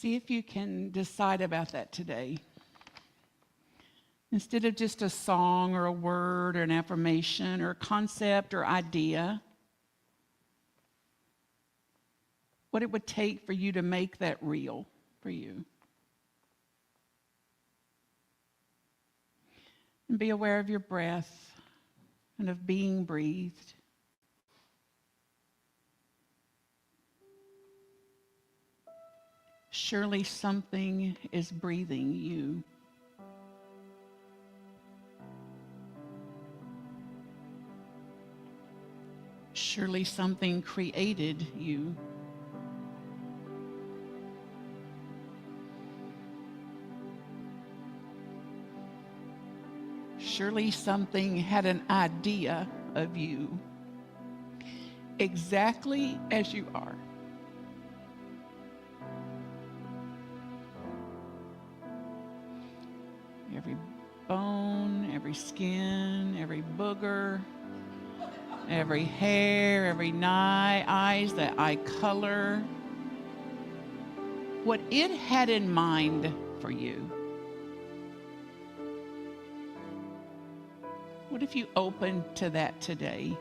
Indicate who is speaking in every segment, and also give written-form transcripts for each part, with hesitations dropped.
Speaker 1: See if you can decide about that today. Instead of just a song or a word or an affirmation or a concept or idea, what it would take for you to make that real for you. And be aware of your breath and of being breathed. Surely something is breathing you. Surely something created you. Surely something had an idea of you, exactly as you are. Every bone, every skin, every booger, every hair, every eyes, the eye color, what it had in mind for you. What if you open to that today?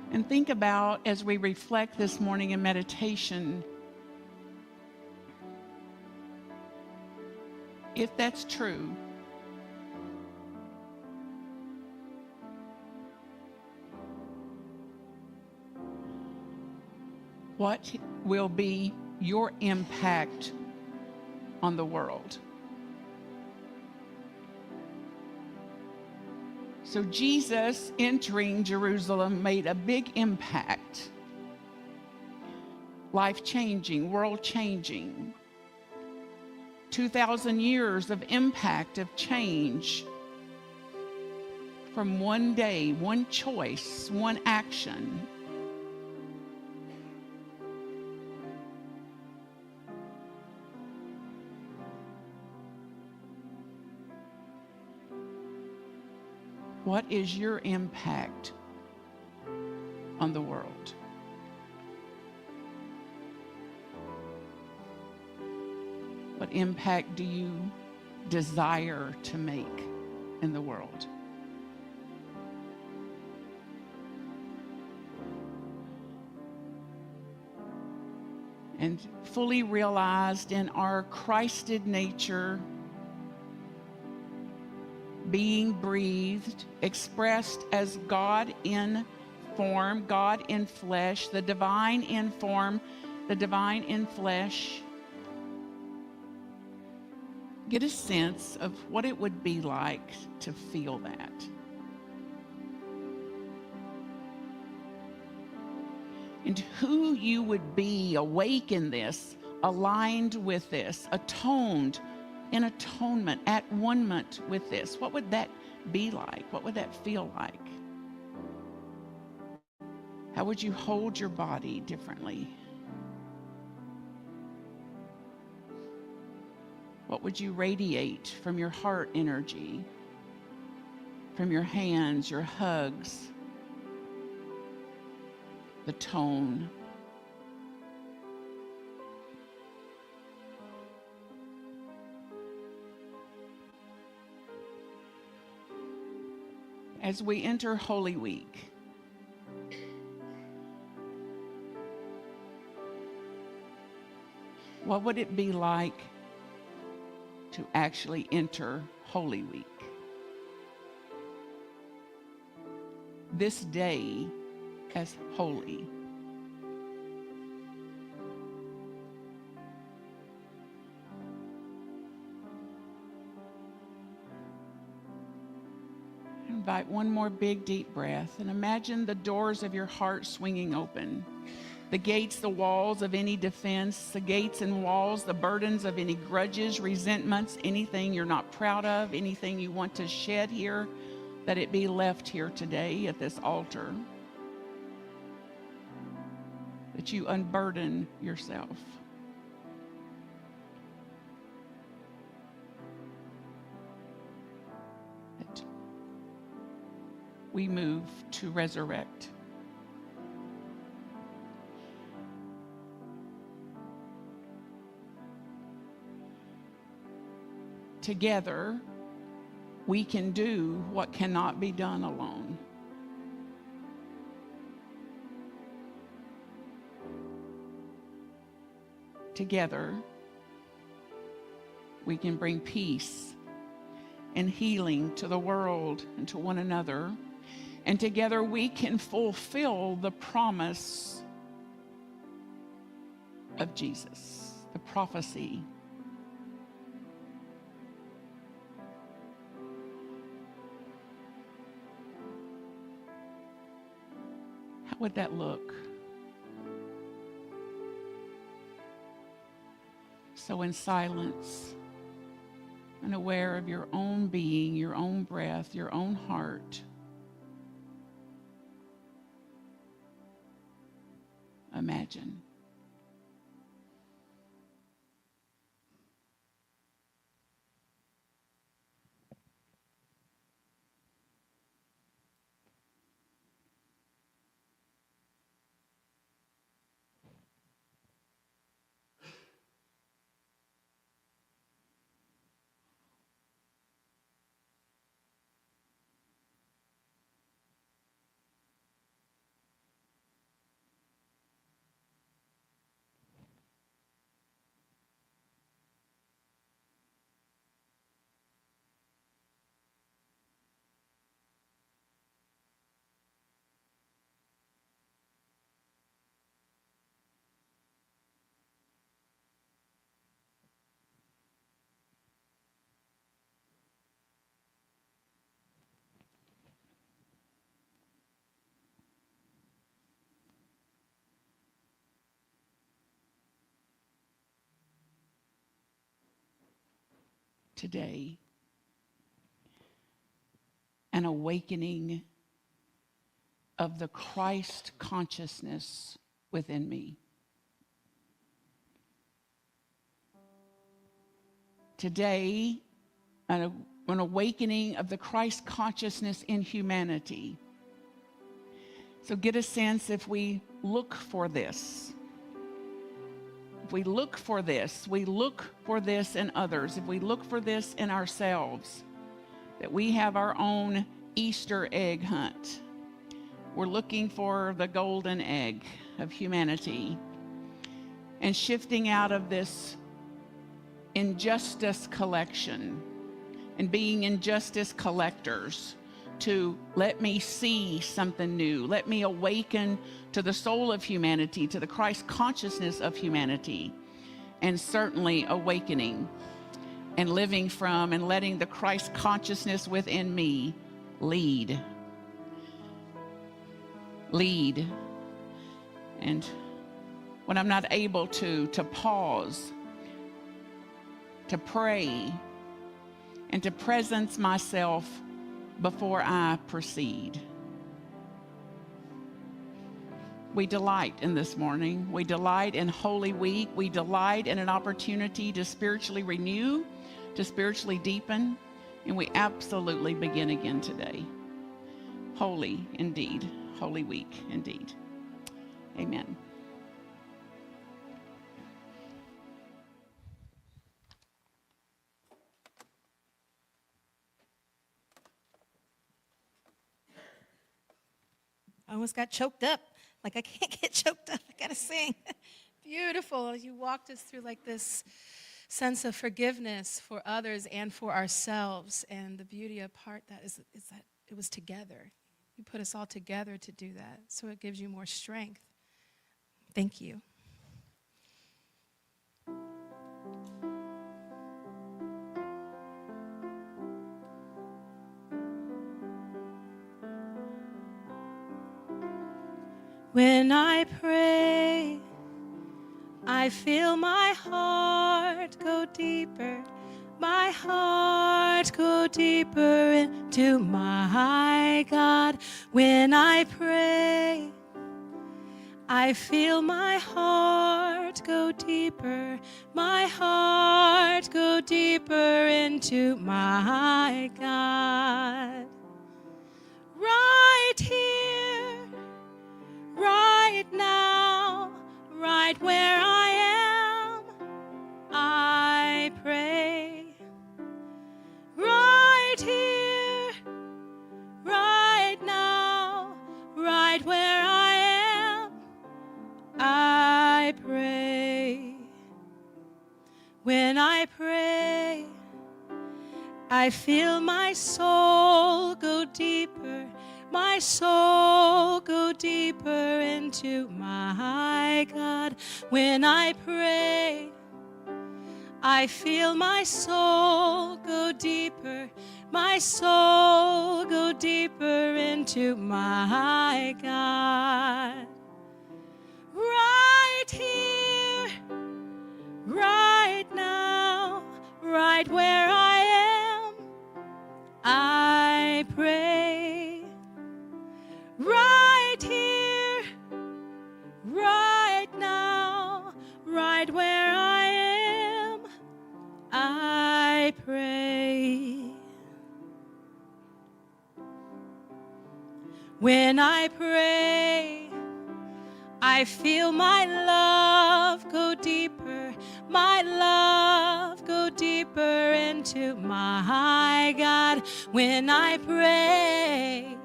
Speaker 1: And think about, as we reflect this morning in meditation, if that's true, what will be your impact on the world? So Jesus entering Jerusalem made a big impact, life-changing, world-changing. 2,000 years of impact, of change, from one day, one choice, one action. What is your impact on the world? What impact do you desire to make in the world? And fully realized in our Christed nature, being breathed, expressed as God in form, God in flesh, the divine in form, the divine in flesh. Get a sense of what it would be like to feel that. And who you would be awake in this, aligned with this, atoned, in atonement, at one-ment with this. What would that be like? What would that feel like? How would you hold your body differently? What would you radiate from your heart energy, from your hands, your hugs, the tone? As we enter Holy Week, what would it be like to actually enter Holy Week? This day as holy. Invite one more big deep breath and imagine the doors of your heart swinging open. The gates, the walls of any defense, the gates and walls, the burdens of any grudges, resentments, anything you're not proud of, anything you want to shed here, that it be left here today at this altar. That you unburden yourself. That we move to resurrect. together we can do what cannot be done alone. Together, we can bring peace and healing to the world and to one another. And together we can fulfill the promise of Jesus, the prophecy. How would that look? So in silence, and aware of your own being, your own breath, your own heart, imagine. Today, an awakening of the Christ consciousness within me. Today, an awakening of the Christ consciousness in humanity. So get a sense if we look for this. If we look for this, we look for this in others. If we look for this in ourselves, that we have our own Easter egg hunt. We're looking for the golden egg of humanity and shifting out of this injustice collection and being injustice collectors to let me see something new. Let me awaken to the soul of humanity, to the Christ consciousness of humanity, and certainly awakening and living from and letting the Christ consciousness within me lead. Lead. And when I'm not able to pause, to pray, and to presence myself before I proceed. We delight in this morning. We delight in Holy Week. We delight in an opportunity to spiritually renew, to spiritually deepen, and we absolutely begin again today. Holy indeed. Holy Week indeed. Amen.
Speaker 2: I almost got choked up. Like, I can't get choked up. I got to sing. Beautiful. You walked us through like this sense of forgiveness for others and for ourselves. And the beauty of part that is that it was together. You put us all together to do that. So it gives you more strength. Thank you. When I pray, I feel my heart go deeper. My heart go deeper into my God. When I pray, I feel my heart go deeper. My heart go deeper into my God. Right here, right now, right where I am, I pray. When I pray, I feel my soul go deeper, my soul go deeper into my God. When I pray, I feel my soul go deeper, my soul go deeper into my God. Right here, right now, right where I am, I pray. Right here, right now, right where I am, I pray. When I pray, I feel my love go deeper, my love go deeper into my God. When I pray,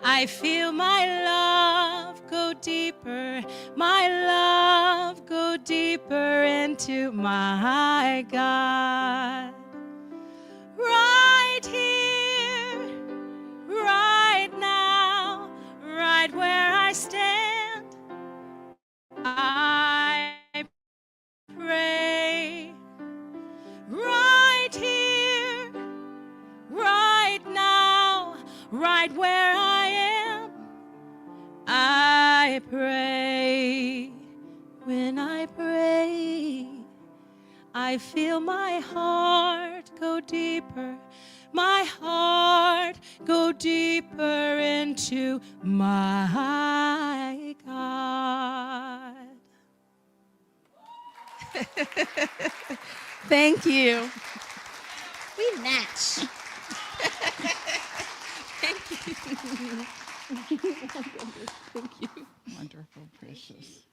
Speaker 2: I feel my love go deeper, my love go deeper into my God. Right here, right now, right where I stand, I pray. Right here, right now, right where I am, I pray. When I pray, I feel my heart go deeper, my heart go deeper into my God. Thank you. We match. Thank you.
Speaker 1: Wonderful, precious.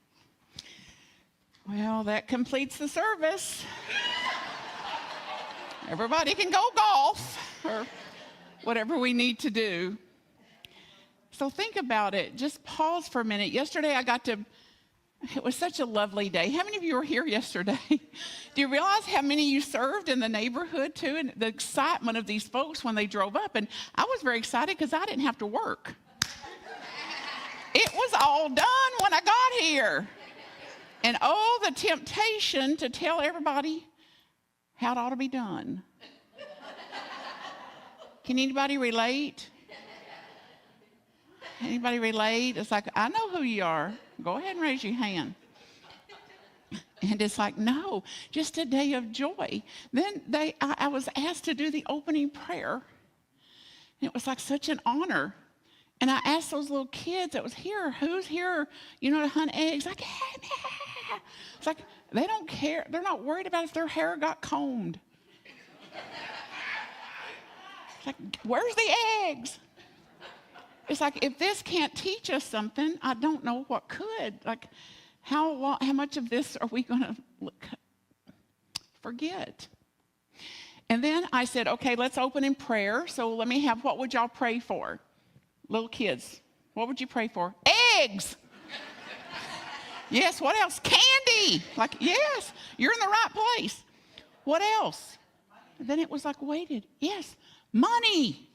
Speaker 1: Well, that completes the service. Everybody can go golf or whatever we need to do. So think about it. Just pause for a minute. Yesterday it was such a lovely day. How many of you were here yesterday? Do you realize how many you served in the neighborhood too? And the excitement of these folks when they drove up. And I was very excited because I didn't have to work. It was all done when I got here. And oh, the temptation to tell everybody how it ought to be done. Can anybody relate? Anybody relate? It's like, I know who you are. Go ahead and raise your hand. And it's like, no, just a day of joy. Then I was asked to do the opening prayer. And it was like such an honor. And I asked those little kids that was here, who's here, to hunt eggs? Like, it's like, they don't care. They're not worried about if their hair got combed. It's like, where's the eggs? It's like, if this can't teach us something, I don't know what could. Like, how much of this are we going to forget? And then I said, okay, let's open in prayer. So let me have, what would y'all pray for? Little kids, what would you pray for? Eggs. Yes, what else? Candy. Like, yes, you're in the right place. What else? And then it was like, waited. Yes, money.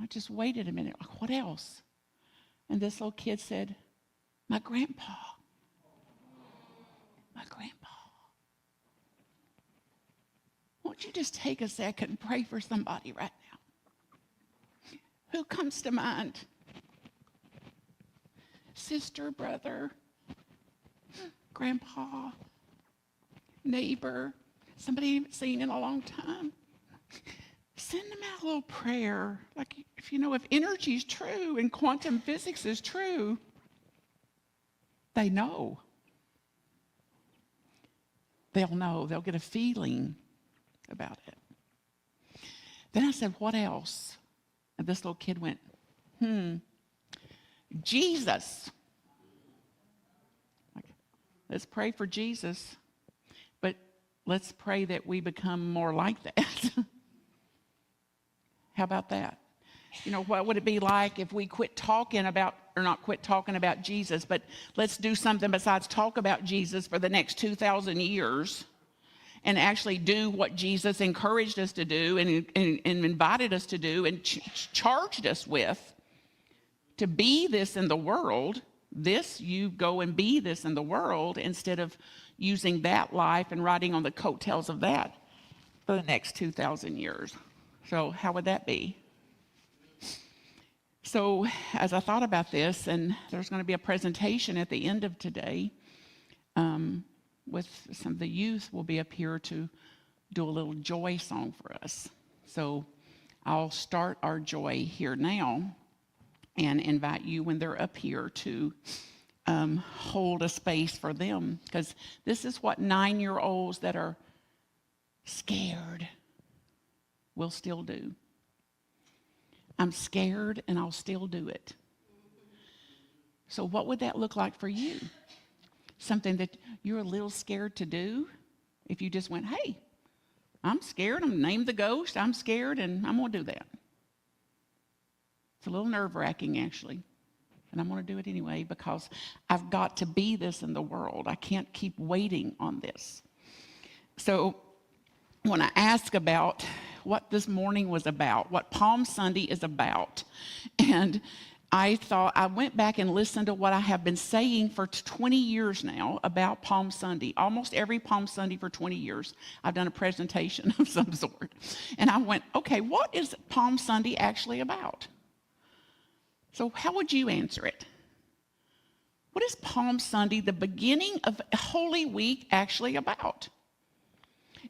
Speaker 1: I just waited a minute. Like, what else? And this little kid said, my grandpa. My grandpa. Won't you just take a second and pray for somebody right now? Who comes to mind? Sister, brother, grandpa, neighbor, somebody you haven't seen in a long time. Send them out a little prayer. Like, if energy is true and quantum physics is true, they know. They'll know. They'll get a feeling about it. Then I said, what else? And this little kid went, Jesus. Like, let's pray for Jesus, but let's pray that we become more like that. How about that? What would it be like if we quit talking about not quit talking about Jesus, but let's do something besides talk about Jesus for the next 2,000 years and actually do what Jesus encouraged us to do and invited us to do and charged us with, to be this in the world. This, you go and be this in the world, instead of using that life and riding on the coattails of that for the next 2,000 years. So how would that be? So as I thought about this, and there's going to be a presentation at the end of today, with some of the youth will be up here to do a little joy song for us. So I'll start our joy here now and invite you when they're up here to hold a space for them, because this is what 9-year-olds that are scared will still do. I'm scared and I'll still do it. So what would that look like for you? Something that you're a little scared to do? If you just went, hey, I'm scared, I'm named the ghost, I'm scared, and I'm going to do that. It's a little nerve-wracking, actually. And I'm going to do it anyway, because I've got to be this in the world. I can't keep waiting on this. So when I ask about what this morning was about, what Palm Sunday is about, and I thought, I went back and listened to what I have been saying for 20 years now about Palm Sunday. Almost every Palm Sunday for 20 years, I've done a presentation of some sort. And I went, okay, what is Palm Sunday actually about? So how would you answer it? What is Palm Sunday, the beginning of Holy Week, actually about?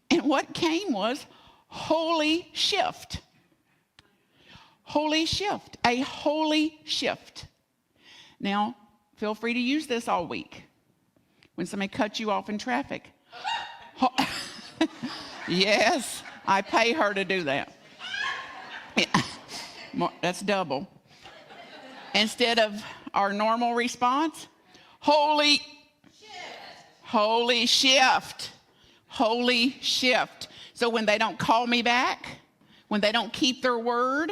Speaker 1: And what came was holy shift. Holy shift, a holy shift. Now, feel free to use this all week. When somebody cuts you off in traffic. Yes, I pay her to do that. Yeah. That's double. Instead of our normal response, holy shift. Holy shift. Holy shift. So when they don't call me back, when they don't keep their word,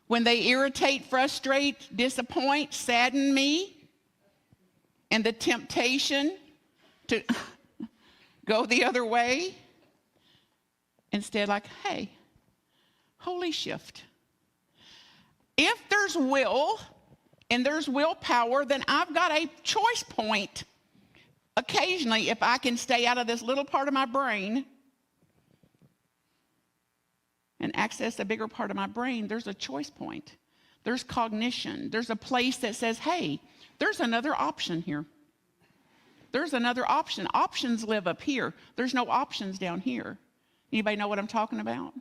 Speaker 1: when they irritate, frustrate, disappoint, sadden me, and the temptation to go the other way, instead like, hey, holy shift. If there's will and there's willpower, then I've got a choice point. Occasionally, if I can stay out of this little part of my brain and access a bigger part of my brain, there's a choice point. There's cognition. There's a place that says, hey, there's another option here. There's another option. Options live up here. There's no options down here. Anybody know what I'm talking about?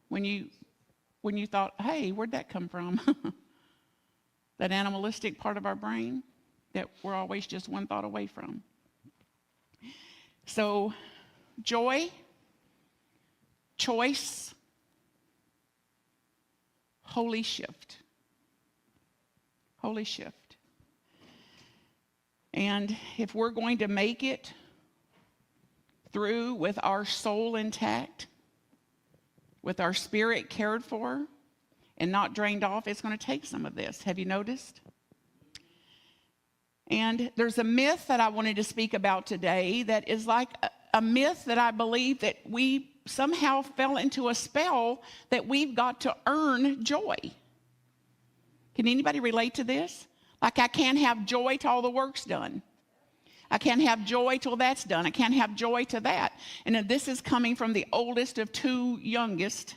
Speaker 1: When you thought, hey, where'd that come from? That animalistic part of our brain that we're always just one thought away from. So, joy, choice, holy shift. Holy shift. And if we're going to make it through with our soul intact, with our spirit cared for and not drained off, it's going to take some of this. Have you noticed? And there's a myth that I wanted to speak about today that is like a myth that I believe that we somehow fell into a spell that we've got to earn joy. Can anybody relate to this? Like, I can't have joy till all the work's done. I can't have joy till that's done. I can't have joy to that. And this is coming from the oldest of two youngest.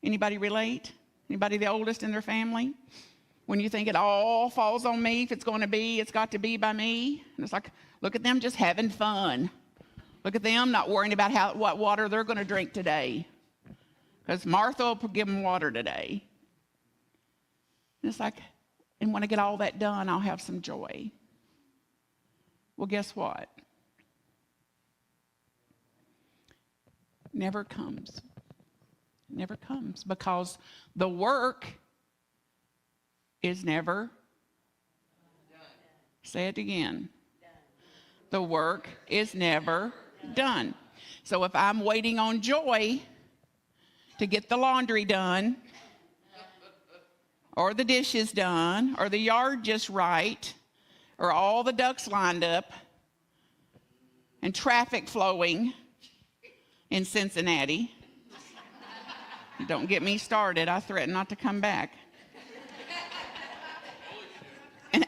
Speaker 1: Anybody relate? Anybody the oldest in their family? When you think it all falls on me, if it's going to be, it's got to be by me. And it's like, look at them just having fun. Look at them not worrying about what water they're going to drink today. Because Martha will give them water today. And it's like, and when I get all that done, I'll have some joy. Well, guess what? Never comes. Never comes, because the work is never done. Say it again. Done. The work is never done. So if I'm waiting on joy to get the laundry done, or the dishes done, or the yard just right, or all the ducks lined up, and traffic flowing in Cincinnati. Don't get me started. I threaten not to come back. And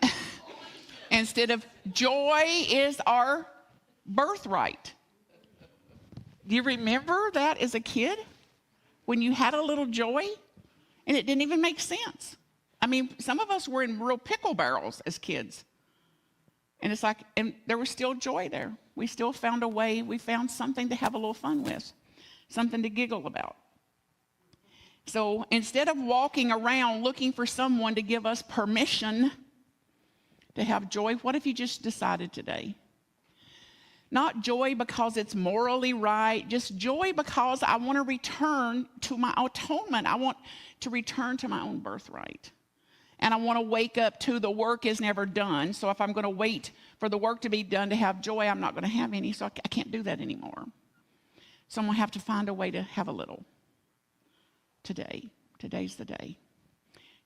Speaker 1: instead of joy is our birthright. Do you remember that as a kid? When you had a little joy and it didn't even make sense. I mean, some of us were in real pickle barrels as kids. And it's like, and there was still joy there. We still found a way. We found something to have a little fun with, something to giggle about. So instead of walking around looking for someone to give us permission to have joy, what if you just decided today? Not joy because it's morally right, just joy because I want to return to my atonement. I want to return to my own birthright. And I want to wake up to the work is never done. So if I'm going to wait for the work to be done to have joy, I'm not going to have any. So I can't do that anymore. So I'm going to have to find a way to have a little. Today. Today's the day.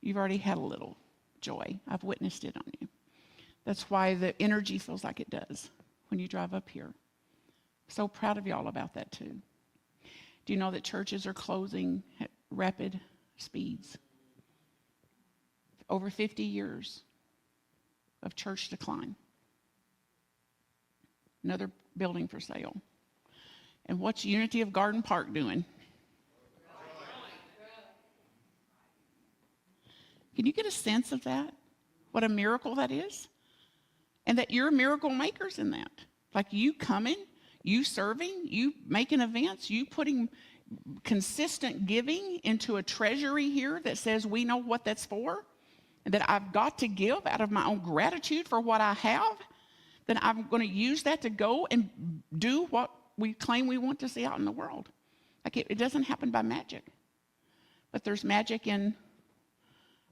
Speaker 1: You've already had a little joy. I've witnessed it on you. That's why the energy feels like it does when you drive up here. So proud of y'all about that too. Do you know that churches are closing at rapid speeds? Over 50 years of church decline. Another building for sale. And what's Unity of Garden Park doing? Can you get a sense of that? What a miracle that is? And that you're miracle makers in that. Like you coming, you serving, you making events, you putting consistent giving into a treasury here that says we know what that's for, and that I've got to give out of my own gratitude for what I have, then I'm going to use that to go and do what we claim we want to see out in the world. Like it doesn't happen by magic. But there's magic in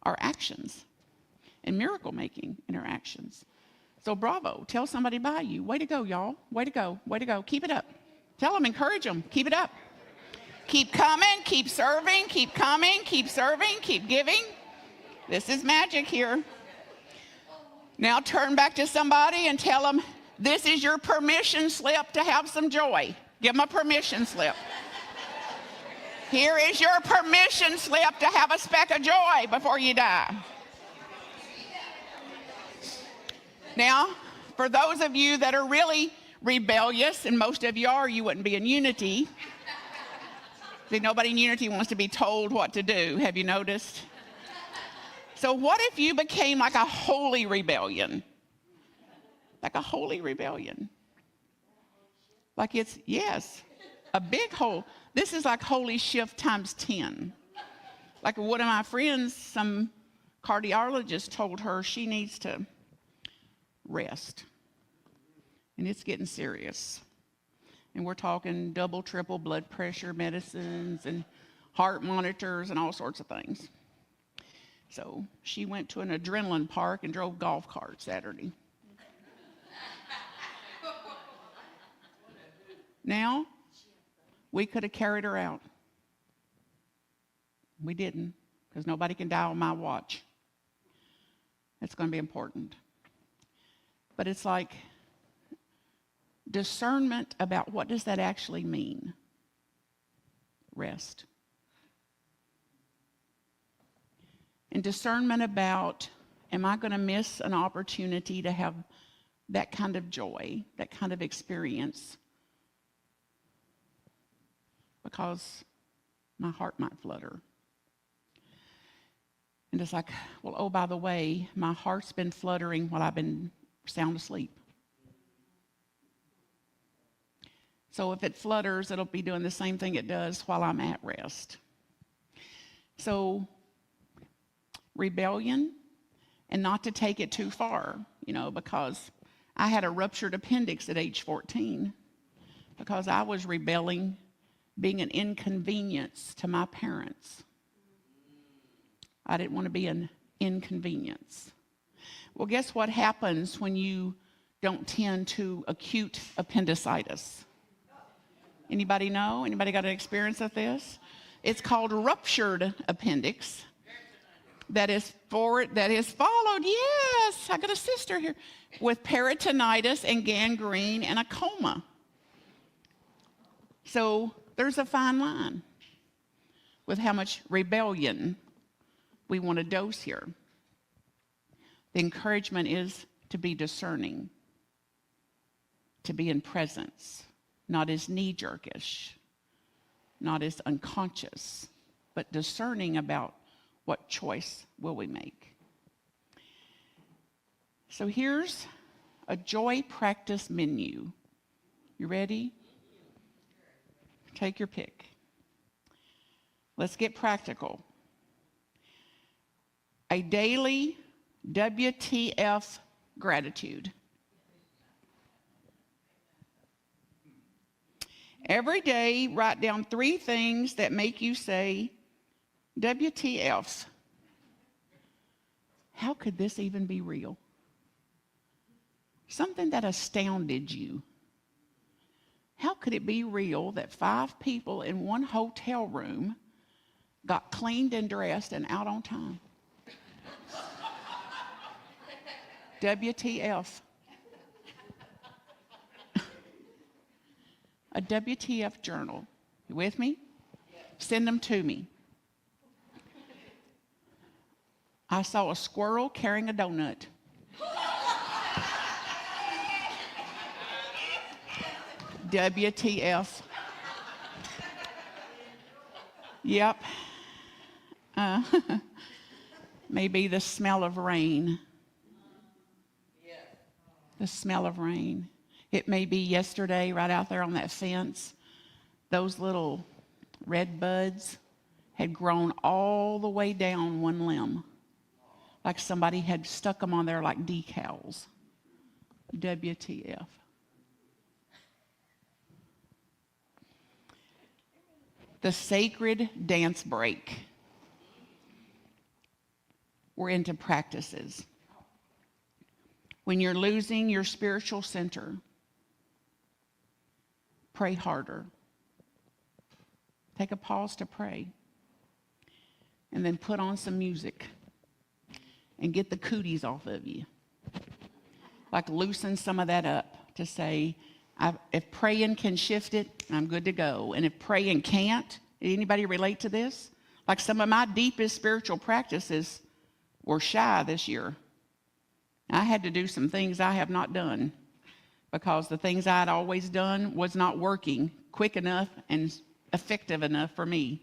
Speaker 1: our actions and miracle making in our actions. So bravo, tell somebody by you. Way to go, y'all. Way to go. Way to go. Keep it up. Tell them, encourage them. Keep it up. Keep coming, keep serving, keep coming, keep serving, keep giving. This is magic here. Now turn back to somebody and tell them, this is your permission slip to have some joy. Give them a permission slip. Here is your permission slip to have a speck of joy before you die. Now, for those of you that are really rebellious, and most of you are, you wouldn't be in Unity. See, nobody in Unity wants to be told what to do. Have you noticed? So what if you became like a holy rebellion? Like a holy rebellion. Like it's, yes, a big hole. This is like holy shift times 10. Like one of my friends, some cardiologist told her she needs to rest. And it's getting serious. And we're talking double, triple blood pressure medicines and heart monitors and all sorts of things. So she went to an adrenaline park and drove golf carts Saturday. Now, we could have carried her out. We didn't, because nobody can die on my watch. It's going to be important. But it's like discernment about what does that actually mean? Rest. And discernment about, am I going to miss an opportunity to have that kind of joy, that kind of experience? Because my heart might flutter. And it's like, well, oh, by the way, my heart's been fluttering while I've been sound asleep. So if it flutters, it'll be doing the same thing it does while I'm at rest. So rebellion, and not to take it too far, because I had a ruptured appendix at age 14 because I was rebelling, being an inconvenience to my parents. I didn't want to be an inconvenience. Well, guess what happens when you don't tend to acute appendicitis? Anybody know? Anybody got an experience of this? It's called ruptured appendix. that is followed, yes, I got a sister here, with peritonitis and gangrene and a coma. So there's a fine line with how much rebellion we want to dose here. The encouragement is to be discerning, to be in presence, not as knee-jerkish, not as unconscious, but discerning about what choice will we make. So here's a joy practice menu. You ready? Take your pick. Let's get practical. A daily WTF gratitude. Every day, write down 3 things that make you say, WTFs. How could this even be real? Something that astounded you. How could it be real that 5 people in one hotel room got cleaned and dressed and out on time? WTF. A WTF journal. You with me? Send them to me. I saw a squirrel carrying a donut. WTF. Yep. Maybe the smell of rain. The smell of rain. It may be yesterday, right out there on that fence, those little red buds had grown all the way down one limb, like somebody had stuck them on there like decals. WTF. The sacred dance break. We're into practices. When you're losing your spiritual center, pray harder. Take a pause to pray. And then put on some music and get the cooties off of you. Like loosen some of that up to say, if praying can shift it, I'm good to go. And if praying can't, anybody relate to this? Like some of my deepest spiritual practices were shy this year. I had to do some things I have not done because the things I had always done was not working quick enough and effective enough for me.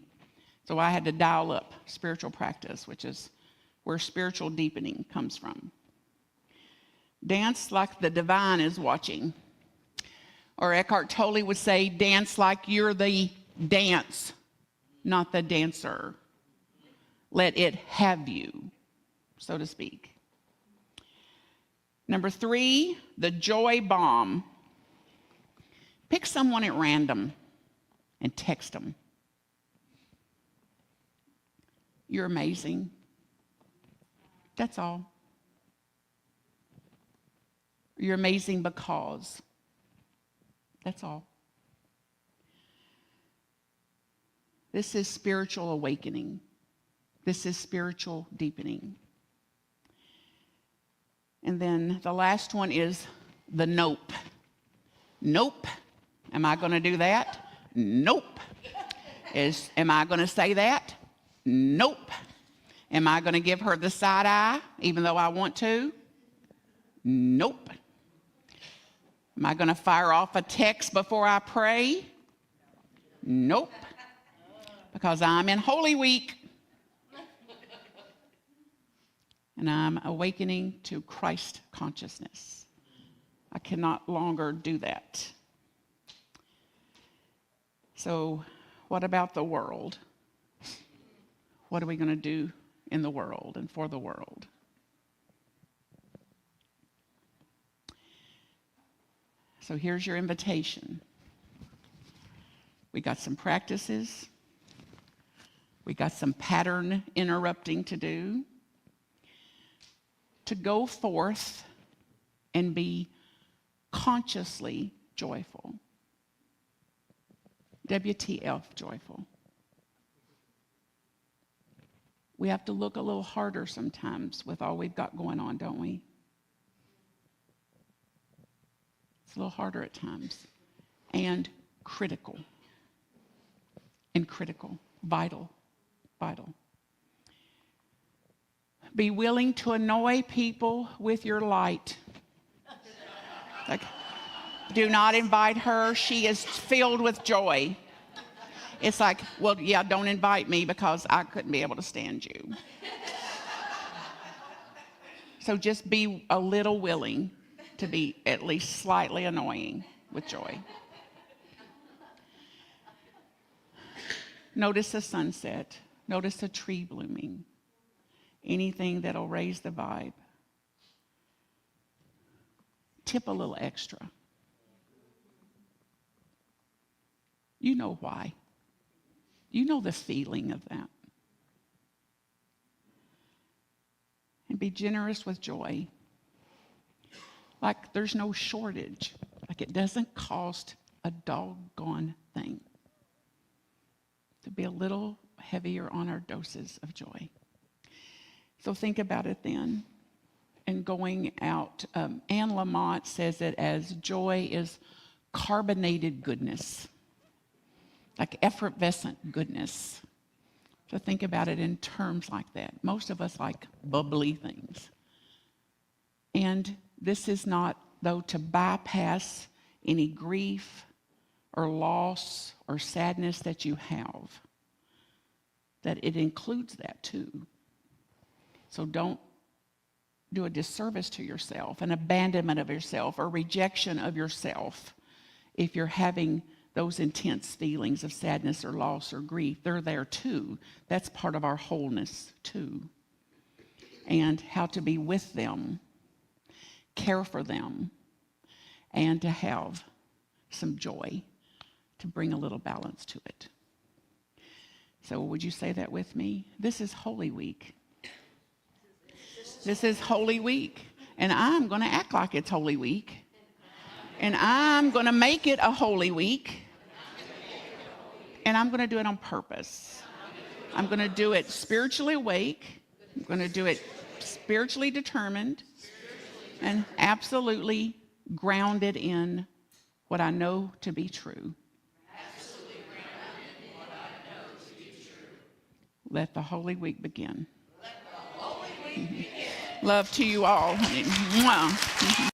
Speaker 1: So I had to dial up spiritual practice, which is where spiritual deepening comes from. Dance like the divine is watching. Or Eckhart Tolle would say, dance like you're the dance, not the dancer. Let it have you, so to speak. Number 3, the joy bomb. Pick someone at random and text them. You're amazing. That's all. You're amazing because. That's all. This is spiritual awakening. This is spiritual deepening. And then the last one is the nope. Nope. Am I going to do that? Nope. Am I going to say that? Nope. Am I going to give her the side eye even though I want to? Nope. Am I going to fire off a text before I pray? Nope. Because I'm in Holy Week. And I'm awakening to Christ consciousness. I cannot longer do that. So, what about the world? What are we going to do in the world and for the world? So here's your invitation. We got some practices. We got some pattern interrupting to do. To go forth and be consciously joyful. WTF joyful. We have to look a little harder sometimes with all we've got going on, don't we? It's a little harder at times. And critical. Vital. Be willing to annoy people with your light. Like, do not invite her. She is filled with joy. It's like, well, yeah, don't invite me because I couldn't be able to stand you. So just be a little willing to be at least slightly annoying with joy. Notice the sunset. Notice a tree blooming. Anything that'll raise the vibe. Tip a little extra. You know why. You know the feeling of that. And be generous with joy. Like there's no shortage. Like it doesn't cost a doggone thing. To be a little heavier on our doses of joy. So think about it then. And going out, Anne Lamott says it as joy is carbonated goodness. Like effervescent goodness. So think about it in terms like that. Most of us like bubbly things. And this is not, though, to bypass any grief or loss or sadness that you have. That it includes that too. So don't do a disservice to yourself, an abandonment of yourself, or rejection of yourself if you're having those intense feelings of sadness or loss or grief. They're there too. That's part of our wholeness too. And how to be with them, care for them, and to have some joy to bring a little balance to it. So would you say that with me? This is Holy Week. This is Holy Week. And I'm going to act like it's Holy Week. And I'm going to make it a Holy Week. And I'm going to do it on purpose. I'm going to do it spiritually awake. I'm going to do it spiritually determined. And absolutely grounded in what I know to be true. Let the Holy Week begin. Love to you all. Mwah.